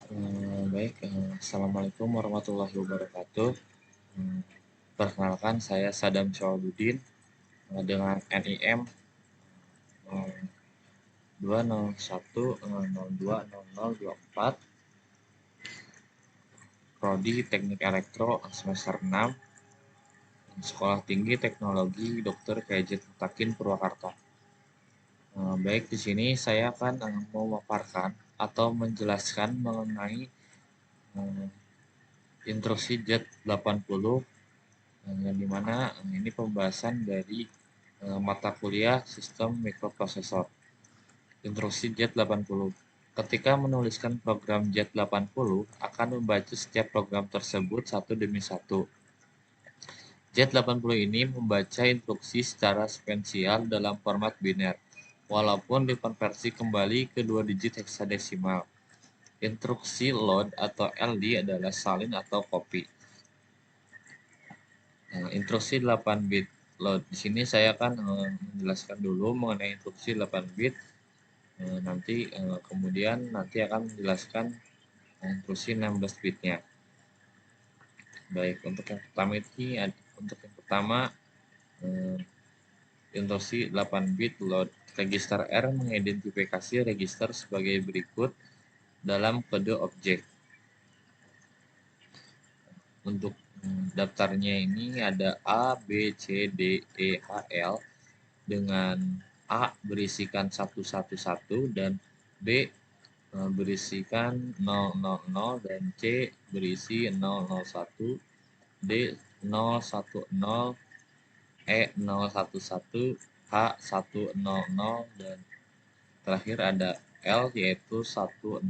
Assalamualaikum warahmatullahi wabarakatuh. Hmm, Perkenalkan, saya Sadam Syawabudin dengan NIM 201020024, Prodi Teknik Elektro semester 6, Sekolah Tinggi Teknologi Dr. KJ Mutakin Purwakarta. Baik, di sini saya akan memaparkan atau menjelaskan mengenai eh, instruksi Z80, yang dimana ini pembahasan dari mata kuliah Sistem Mikroprosesor. Instruksi Z80. Ketika menuliskan program Z80, akan membaca setiap program tersebut satu demi satu. Z80 ini membaca instruksi secara sequential dalam format biner, walaupun dikonversi kembali ke 2 digit heksadesimal. Instruksi load atau LD adalah salin atau copy. Instruksi 8 bit load. Di sini saya akan menjelaskan dulu mengenai instruksi 8 bit. Kemudian akan menjelaskan instruksi 16 bitnya. Baik, untuk yang pertama instruksi 8 bit load. Register R mengidentifikasi register sebagai berikut dalam kode objek. Untuk daftarnya ini ada A, B, C, D, E, H, L, dengan A berisikan 111 dan B berisikan 000 dan C berisi 001, D 010, E 011, H 100, dan terakhir ada L yaitu 101.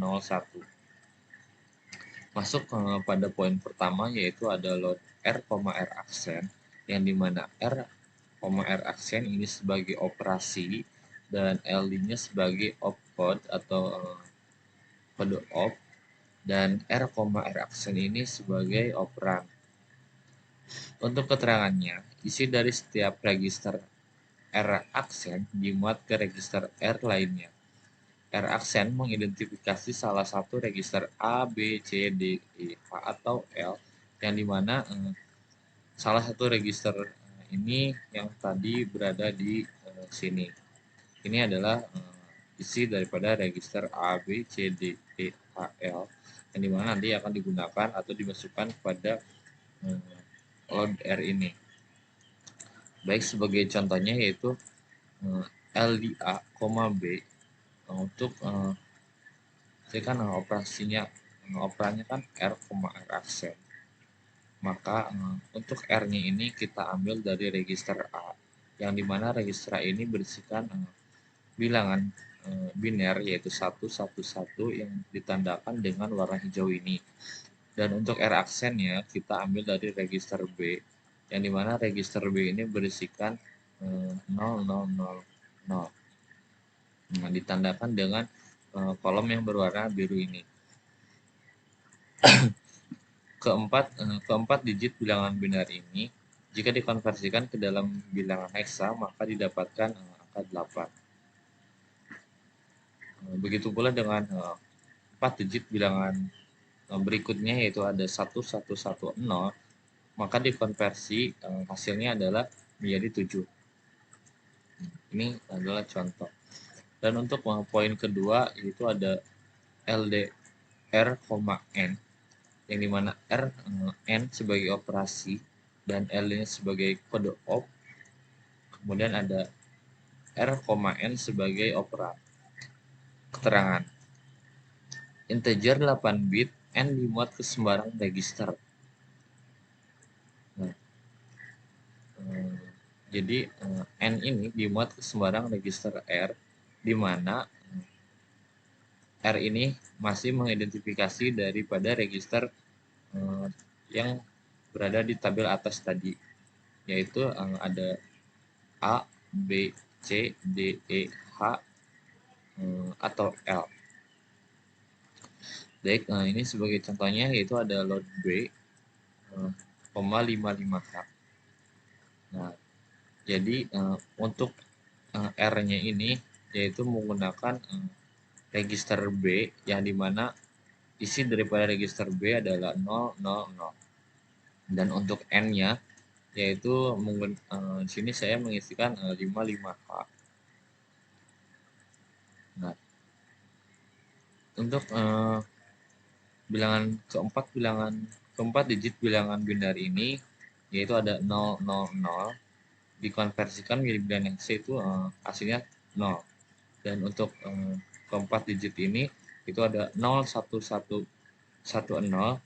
Masuk pada poin pertama, yaitu ada load R, R aksen, yang dimana R, R aksen ini sebagai operasi dan LD-nya sebagai opcode atau kode op, dan R, R aksen ini sebagai operan. Untuk keterangannya, isi dari setiap register R aksen dimuat ke register R lainnya. R aksen mengidentifikasi salah satu register A, B, C, D, E, H, atau L, yang dimana salah satu register ini yang tadi berada di sini. Ini adalah isi daripada register A, B, C, D, E, H, L, yang dimana nanti akan digunakan atau dimasukkan kepada load R ini. Baik, sebagai contohnya yaitu LDA, B untuk jadi kan operannya kan R, R aksen. Maka untuk R-nya ini kita ambil dari register A, yang dimana register A ini berisikan bilangan biner yaitu 111 yang ditandakan dengan warna hijau ini. Dan untuk R aksennya kita ambil dari register B, yang dimana register B ini berisikan 0000. Ditandakan dengan kolom yang berwarna biru ini. Keempat digit bilangan biner ini jika dikonversikan ke dalam bilangan heksa maka didapatkan angka 8. Begitu pula dengan 4 digit bilangan berikutnya, yaitu ada 1110, maka dikonversi hasilnya adalah menjadi 7. Ini adalah contoh. Dan untuk poin kedua yaitu ada LDR, N, yang dimana R, N sebagai operasi dan L-nya sebagai kode op, kemudian ada R, N sebagai operan. Keterangan: integer 8 bit N dimuat ke sembarang register. Nah, jadi N ini dimuat ke sembarang register R, di mana R ini masih mengidentifikasi daripada register yang berada di tabel atas tadi, yaitu ada A, B, C, D, E, H, atau L. Baik, ini sebagai contohnya yaitu ada load B, 55H. Nah, jadi untuk R-nya ini yaitu menggunakan register B, yang dimana isi daripada register B adalah 0, 0, 0. Dan untuk N-nya yaitu di sini saya mengisikan 5, 5H. Nah, untuk keempat digit bilangan binary ini yaitu ada 0, 0, 0 dikonversikan menjadi bilangan hexa itu hasilnya 0. Dan untuk keempat digit ini itu ada 0, 1, 1, 1, 0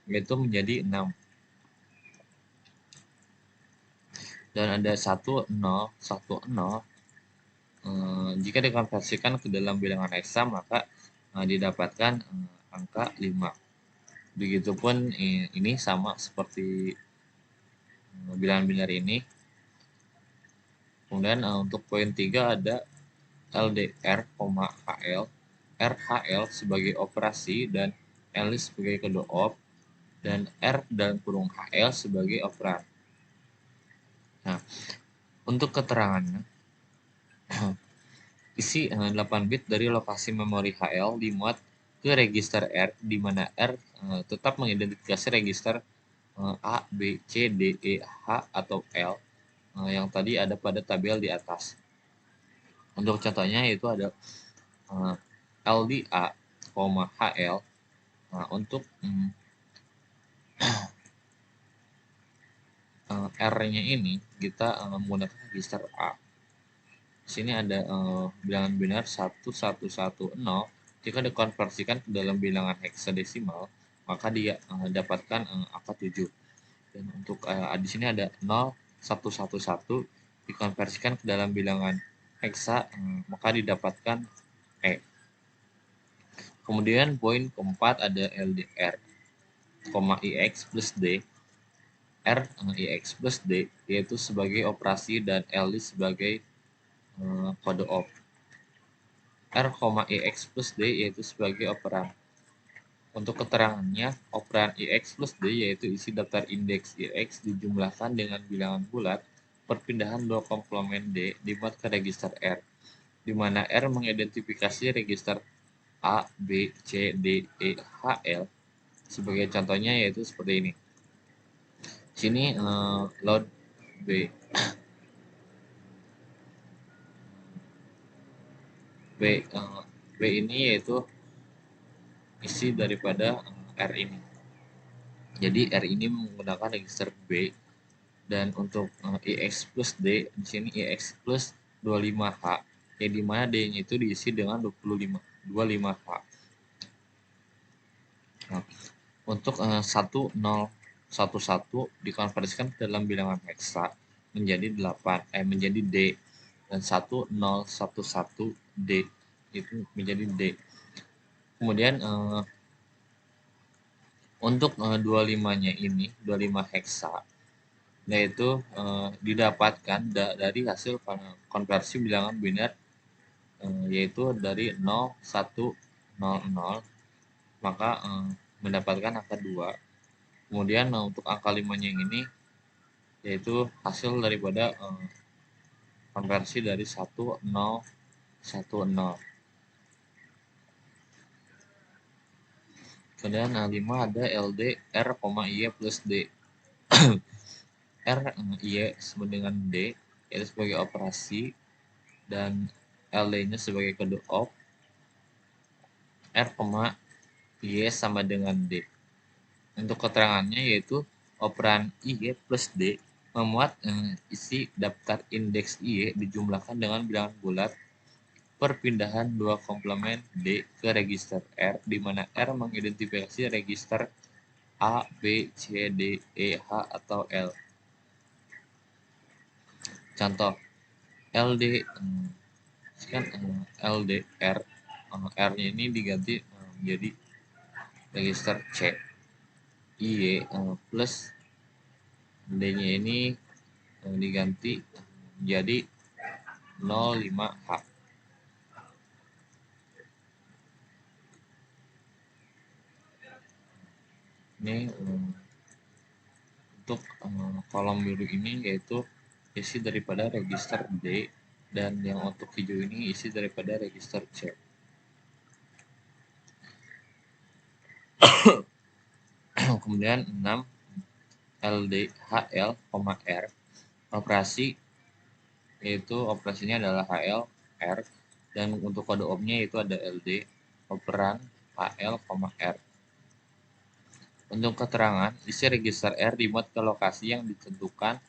yaitu menjadi 6. Dan ada 1, 0, 1, 0 jika dikonversikan ke dalam bilangan hexa maka didapatkan angka 5. Begitupun ini sama seperti bilangan binary ini. Kemudian untuk poin 3 ada LDR, HL, RHL sebagai operasi dan L sebagai kode op dan R dan kurung HL sebagai operan. Nah, untuk keterangannya isi 8 bit dari lokasi memori HL dimuat ke register R di mana R tetap mengidentifikasi register A, B, C, D, E, H atau L yang tadi ada pada tabel di atas. Untuk contohnya yaitu ada LDA, HL. Nah, untuk R-nya ini kita menggunakan register A. Di sini ada bilangan binar 1110. Jika dikonversikan ke dalam bilangan heksadesimal, maka dia dapatkan angka 7. Dan untuk di sini ada 0111 dikonversikan ke dalam bilangan heksa, maka didapatkan E. Kemudian poin keempat ada LDR, IX plus D. R IX plus D yaitu sebagai operasi dan L sebagai kode op. R, IX plus D yaitu sebagai operan. Untuk keterangannya, operan IX plus D yaitu isi daftar indeks IX dijumlahkan dengan bilangan bulat perpindahan dua komplement D dibuat ke register R, di mana R mengidentifikasi register A, B, C, D, E, H, L. Sebagai contohnya yaitu seperti ini. Sini load B. B ini yaitu isi daripada R ini. Jadi R ini menggunakan register B dan untuk IX plus D di sini IX plus 25H yang dimana D-nya itu diisi dengan 25H. Nah, untuk 1011 dikonversikan ke dalam bilangan heksa menjadi 8 menjadi D dan 1011 D itu menjadi D. Kemudian untuk 25-nya ini 25 heksa yaitu didapatkan dari hasil konversi bilangan biner yaitu dari 0, 1, 0, 0 maka mendapatkan angka 2. Kemudian untuk angka 5-nya ini yaitu hasil daripada konversi dari 1, 0, 1, 0. Kemudian 5 ada LD R, Y plus D. R, Y sama dengan D yaitu sebagai operasi dan LD-nya sebagai kode op. R, Y sama dengan D. Untuk keterangannya yaitu operan Y plus D memuat isi daftar indeks Y dijumlahkan dengan bilangan bulat perpindahan dua komplement D ke register R di mana R mengidentifikasi register A, B, C, D, E, H atau L. Contoh LD kan LDR R-nya ini diganti menjadi register C. Y plus D-nya ini diganti menjadi 05H. Ini untuk kolom biru ini yaitu isi daripada register D dan yang untuk hijau ini isi daripada register C. Kemudian 6 LD HL, R. Operasi yaitu operasinya adalah HL R, dan untuk kode opnya yaitu ada LD operan HL, R. Untuk keterangan, isi register R dimuat ke lokasi yang ditentukan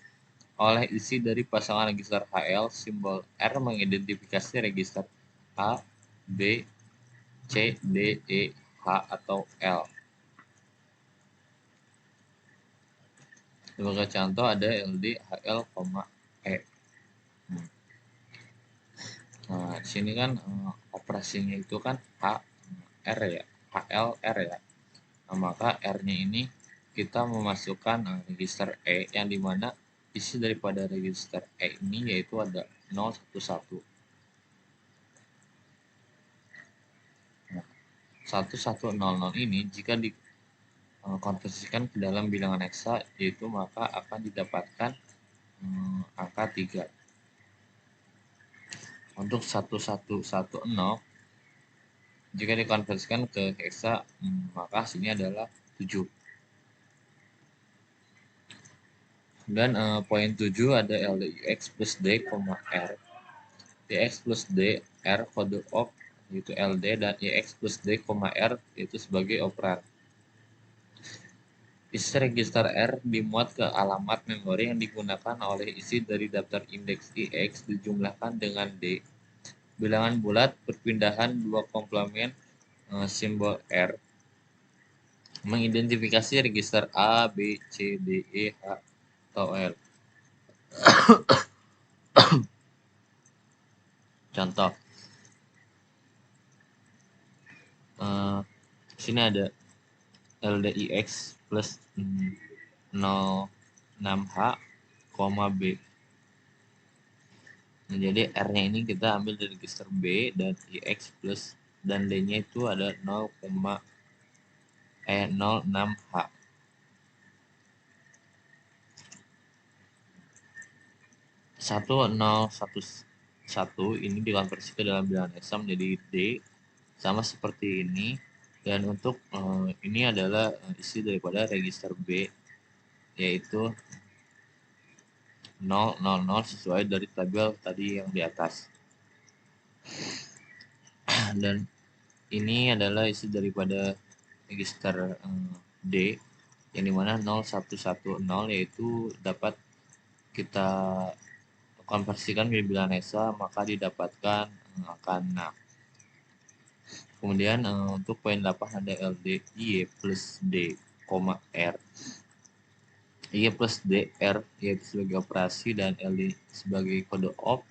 oleh isi dari pasangan register HL. Simbol R mengidentifikasi register A, B, C, D, E, H, atau L. Sebagai contoh ada LD HL, E. Nah, di sini kan operasinya itu kan HR ya, HLR ya. Nah, maka R-nya ini kita memasukkan register E, yang dimana isi daripada register E ini yaitu ada 011. Nah, 1100 ini jika dikonversikan ke dalam bilangan heksa, yaitu maka akan didapatkan angka 3. Untuk 1110 jika dikonversikan ke heksa, maka hasilnya adalah 7. Dan poin 7 ada LDIX plus D, R. DX plus D, R kode op yaitu LD, dan IX plus D, R yaitu sebagai operan. Isi register R dimuat ke alamat memori yang digunakan oleh isi dari daftar indeks IX dijumlahkan dengan D. Bilangan bulat perpindahan dua komplement simbol R mengidentifikasi register A, B, C, D, E, H, atau L. Contoh, sini ada LDIX plus 06H, B. Nah, jadi R-nya ini kita ambil dari register B, dan IX plus dan D-nya itu ada 06H. Satu ini dikonversi ke dalam bilangan heksa menjadi D, sama seperti ini. Dan untuk ini adalah isi daripada register B, yaitu 000 sesuai dari tabel tadi yang di atas. Dan ini adalah isi daripada register D, yang dimana 0110 yaitu dapat kita konversikan ke bilangan heksa, maka didapatkan angka 6. Kemudian untuk poin 8 ada LD Y plus D, R. Y plus DR yaitu sebagai operasi, dan LD sebagai kode op,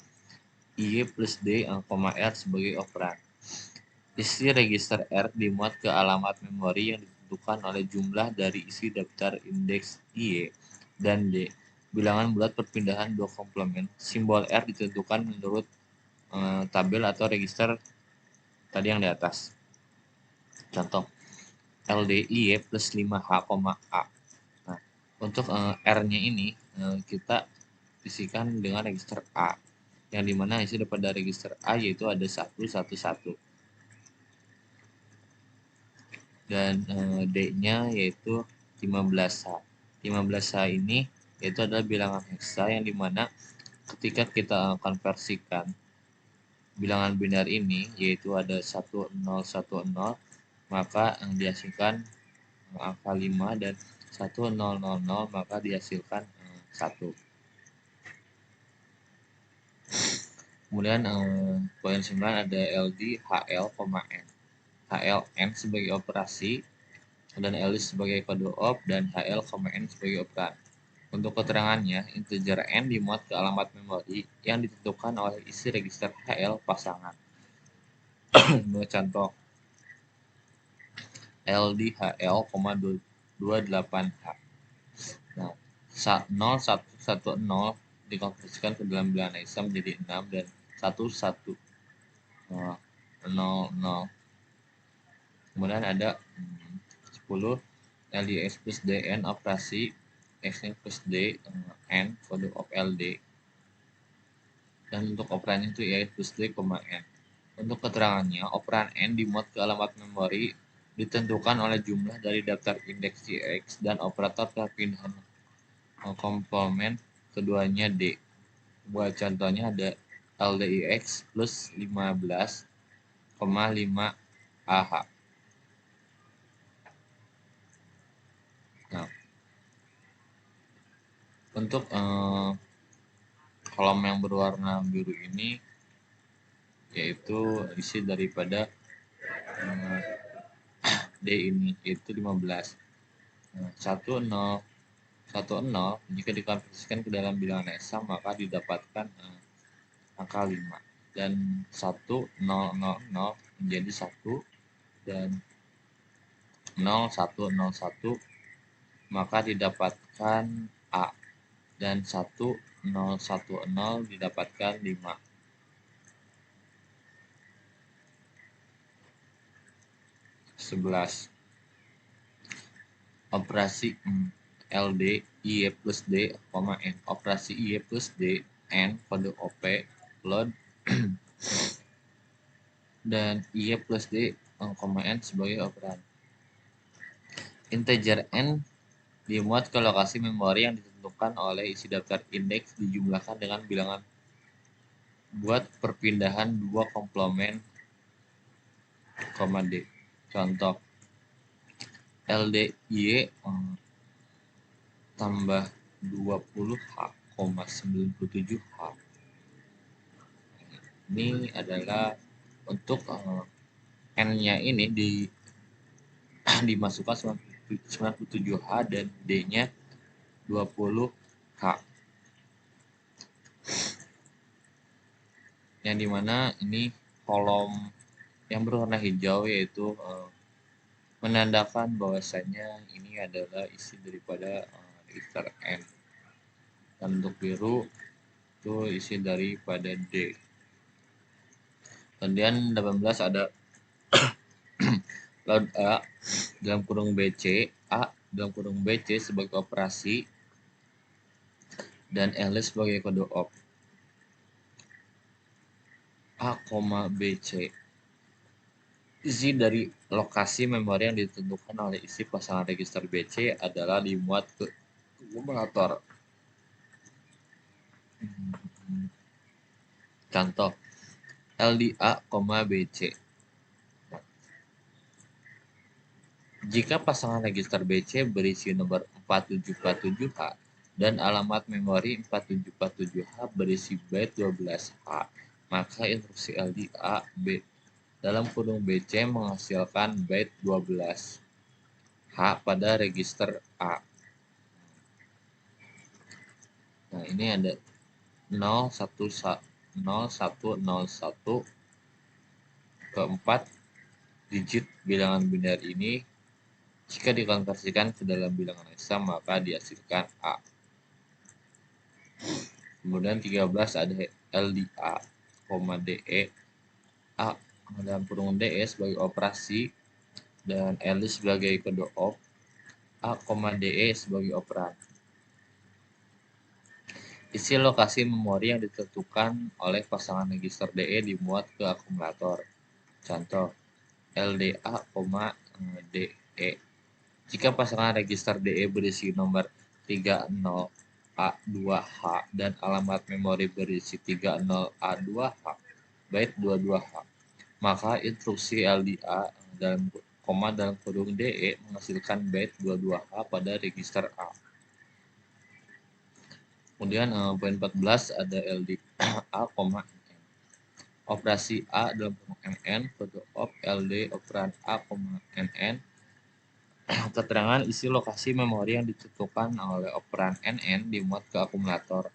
Y plus D, R sebagai operan. Isi register R dimuat ke alamat memori yang ditentukan oleh jumlah dari isi daftar indeks Y dan D. Bilangan bulat perpindahan dua komplement. Simbol R ditentukan menurut tabel atau register tadi yang di atas. Contoh, LDI plus 5H, A. Nah, untuk R-nya ini kita isikan dengan register A, yang dimana isi daripada register A yaitu ada 111. Dan D-nya yaitu 15H. 15H ini yaitu adalah bilangan heksa, yang dimana ketika kita konversikan bilangan binar ini yaitu ada 1010, maka yang dihasilkan angka 5, dan 1000 maka dihasilkan 1. Kemudian poin 9 ada LD HL, N. HLN sebagai operasi, dan LD sebagai kode op, dan HL, N sebagai operan. Untuk keterangannya, integer N dimuat ke alamat memori yang ditentukan oleh isi register HL pasangan. Contoh, LDHL, 28H. Nah, 0110 dikonversikan ke dalam bilangan heksa menjadi 6, dan 1100. Kemudian ada 10 LDX plus DN operasi, X plus D, N kode of LD, dan untuk operannya itu IX plus D, N. Untuk keterangannya, operan N dimuat ke alamat memori ditentukan oleh jumlah dari daftar indeks X dan operator perpindahan komplement keduanya D. Buat contohnya ada LDIX plus 15,5 AH. Nah, untuk kolom yang berwarna biru ini yaitu isi daripada D ini, yaitu 15. Nah, 10 jika dikonversikan ke dalam bilangan esa maka didapatkan angka 5, dan 1000 menjadi 1 dan 0101 maka didapatkan A, dan 1010 didapatkan 5. 11. Operasi LD IE plus D, N. Operasi IE plus D N kode OP load dan IE plus D, N sebagai operan. Integer N dimuat ke lokasi memori yang ditentukan oleh isi daftar indeks dijumlahkan dengan bilangan buat perpindahan dua komplement, D. Contoh LDY tambah 20H,97H. Ini adalah untuk N-nya ini dimasukkan 97H dan D-nya 20H. Yang dimana ini kolom yang berwarna hijau yaitu menandakan bahwasanya ini adalah isi daripada register N, dan untuk biru itu isi daripada D. Kemudian 18 ada load A dalam kurung BC, A dalam kurung BC sebagai operasi dan ls sebagai kode op. A, BC. Isi dari lokasi memori yang ditentukan oleh isi pasangan register BC adalah dimuat ke akumulator. Contoh LDA, BC. Jika pasangan register BC berisi nomor 4747H dan alamat memori 4747H berisi byte 12H, maka instruksi LDA B dalam kurung BC menghasilkan byte 12H pada register A. Nah, ini ada 0101 keempat digit bilangan biner ini jika dikonversikan ke dalam bilangan hexsa maka dihasilkan A. Kemudian 13 ada LDA, DE. A dalam kurung DE sebagai operasi dan ls sebagai kode op. A, DE sebagai operan. Isi lokasi memori yang ditentukan oleh pasangan register DE dimuat ke akumulator. Contoh LDA, DE. Jika pasangan register DE berisi nomor 30A2H dan alamat memori berisi 30A2H, byte 22H, maka instruksi LDA dalam kurung DE menghasilkan byte 22H pada register A. Kemudian poin 14 ada LDA, N. Operasi A dalam kurung NN, kode op LD operan A, NN. Keterangan isi lokasi memori yang ditentukan oleh operan NN dimuat ke akumulator.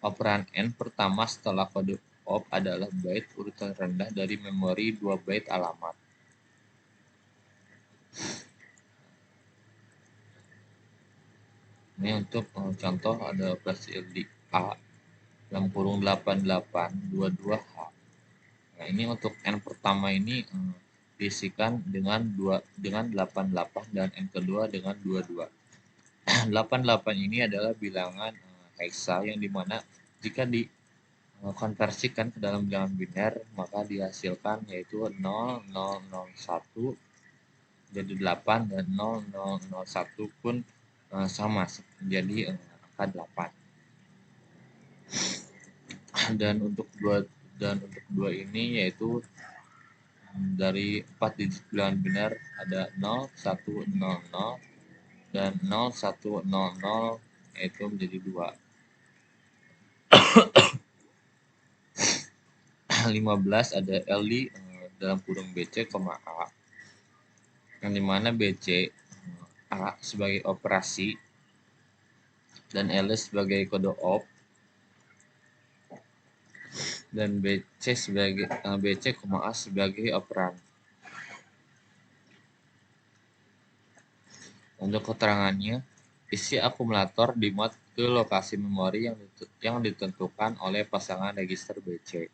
Operan N pertama setelah kode op adalah byte urutan rendah dari memori 2 byte alamat. Ini untuk contoh ada operasi LDA dalam kurung 8822H. Nah, ini untuk N pertama ini diisikan dengan 88 dan N kedua dengan 22. 88 ini adalah bilangan heksa yang dimana jika dikonversikan ke dalam bilangan biner maka dihasilkan yaitu 0001 jadi 8 dan 0001 pun sama menjadi angka 8. Dan untuk dua ini yaitu dari 4 digit bilangan benar ada 0, 1, 0, 0 dan 0, 1, 0, 0 yaitu menjadi 2. 15 ada LD dalam kurung BC, A, yang dimana BC A sebagai operasi dan L sebagai kode op dan BC, A sebagai operan. Untuk keterangannya, isi akumulator dimuat ke lokasi memori yang ditentukan oleh pasangan register BC.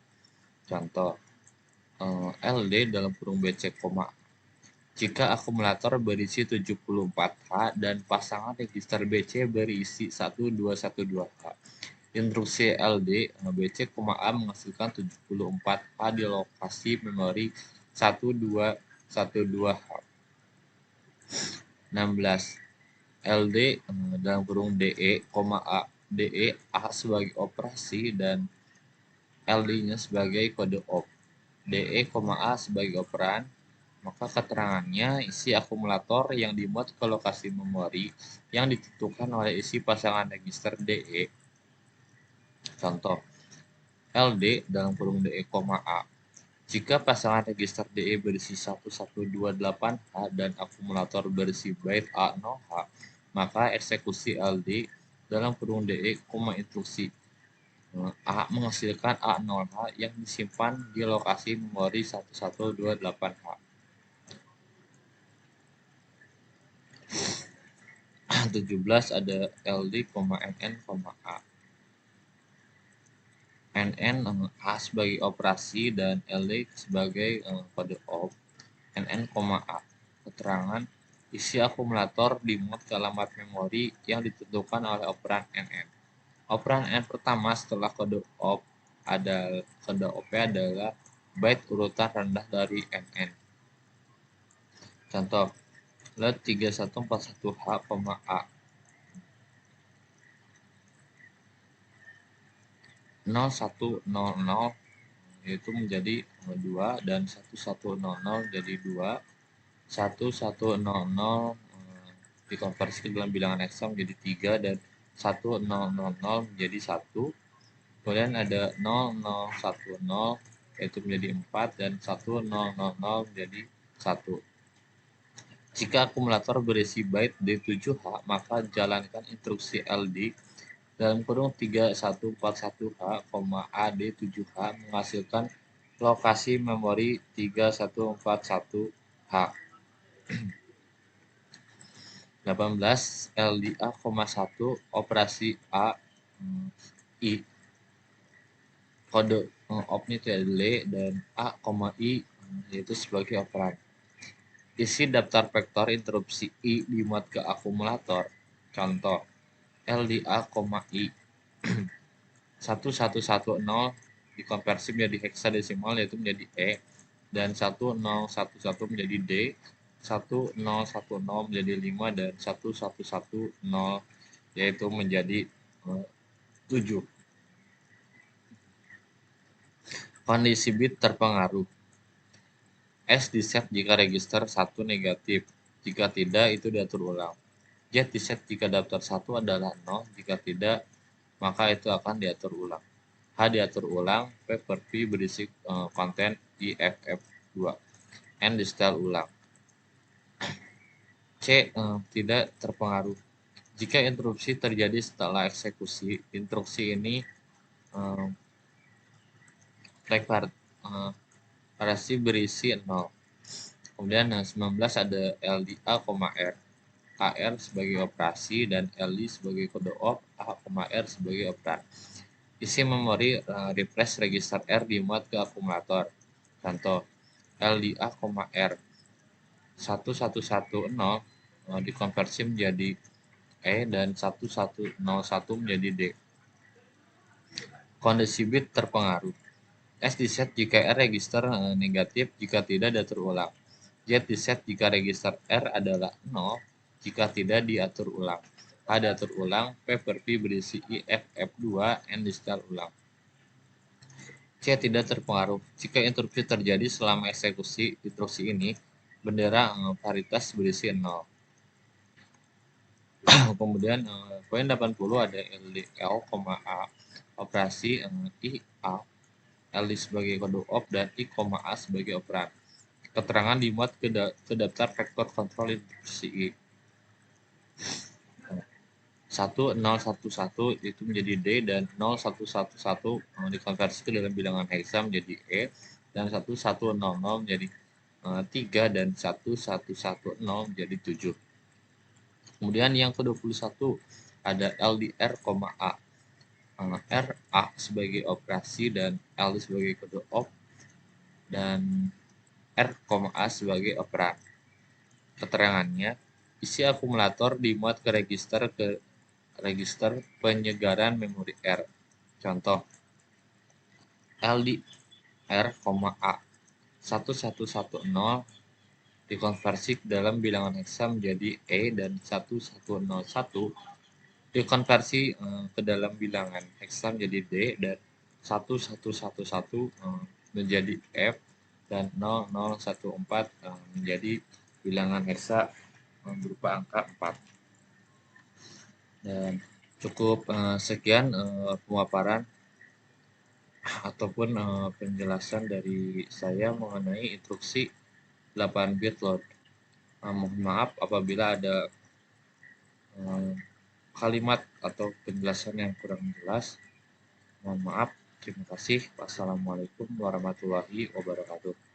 Contoh, LD dalam kurung BC, jika akumulator berisi 74H dan pasangan register BC berisi 1212H. Instruksi LD BC, A menghasilkan 74H di lokasi memori 1212H. 16. LD dalam kurung DE, A sebagai operasi dan LD-nya sebagai kode op. DE, A sebagai operan, maka keterangannya isi akumulator yang dimuat ke lokasi memori yang ditentukan oleh isi pasangan register DE. Contoh, LD dalam kurung DE, A. Jika pasangan register DE berisi 1128H dan akumulator berisi byte A0H, maka eksekusi LD dalam kurung DE, instruksi A menghasilkan A0H yang disimpan di lokasi memori 1128H. 17 ada LD, NN, A. NN A sebagai operasi dan LD sebagai kode op. NN, A. Keterangan isi akumulator dimuat ke alamat memori yang ditentukan oleh operan NN. Operan N pertama setelah kode op adalah byte urutan rendah dari NN. Contoh, LED 3141H, A. 0100 yaitu menjadi 2 dan 1100 jadi 2. 1100 dikonversi dalam bilangan heksa menjadi 3 dan 1000 menjadi 1. Kemudian ada 0010 yaitu menjadi 4 dan 1000 menjadi 1. Jika akumulator berisi byte D7H, maka jalankan instruksi LD dalam kurung 3141H, AD7H menghasilkan lokasi memori 3141H. 18 LDA, 1 operasi A I. Kode opnya itu L dan A, I yaitu sebagai operan. Isi daftar vektor interupsi I dimuat ke akumulator. Contoh, LDA, I 1110 dikonversi menjadi heksadesimal yaitu menjadi E dan 1011 menjadi D, 1010 menjadi 5 dan 1110 yaitu menjadi 7. Kondisi bit terpengaruh. S diset jika register 1 negatif, jika tidak itu diatur ulang. Z diset jika daftar 1 adalah 0, jika tidak maka itu akan diatur ulang. H diatur ulang, P per P berisi konten IFF2. N di setel ulang. C tidak terpengaruh. Jika interupsi terjadi setelah eksekusi, instruksi ini deklarasi berisi 0. Kemudian 19 ada LDA, R. AR sebagai operasi dan LD sebagai kode op, A, R sebagai operan. Isi memori refresh register R dimuat ke akumulator. Contoh, LDA, R 1110 dikonversi menjadi E dan 1101 menjadi D. Kondisi bit terpengaruh. S diset jika R register negatif, jika tidak diatur ulang. Z Z diset jika register R adalah 0 jika tidak diatur ulang. H diatur ulang, P per P berisi I, F, F2, N di-setel ulang. C tidak terpengaruh. Jika interupsi terjadi selama eksekusi instruksi ini, bendera paritas berisi 0. Kemudian poin 80 ada LDL, A, operasi I, A, L sebagai kode op dan I, A sebagai operan. Keterangan dimuat ke daftar vektor kontrol instruksi I. 1011 itu menjadi D dan 0111 dikonversi ke dalam bilangan heksa menjadi E dan 1100 menjadi 3 dan 1110 menjadi 7. Kemudian yang ke-21 ada LDR, A. R, A sebagai operasi dan L sebagai kode op dan R, A sebagai operan. Keterangannya, isi akumulator dimuat ke register penyegaran memori R. Contoh, LDR, A 1110 dikonversi ke dalam bilangan heksa menjadi E dan 1101 dikonversi ke dalam bilangan heksa menjadi D dan 1111 menjadi F dan 0014 menjadi bilangan heksa berupa angka 4. Dan cukup sekian pemaparan ataupun penjelasan dari saya mengenai instruksi 8 bit load. Mohon maaf apabila ada kalimat atau penjelasan yang kurang jelas. Mohon maaf. Terima kasih. Wassalamualaikum warahmatullahi wabarakatuh.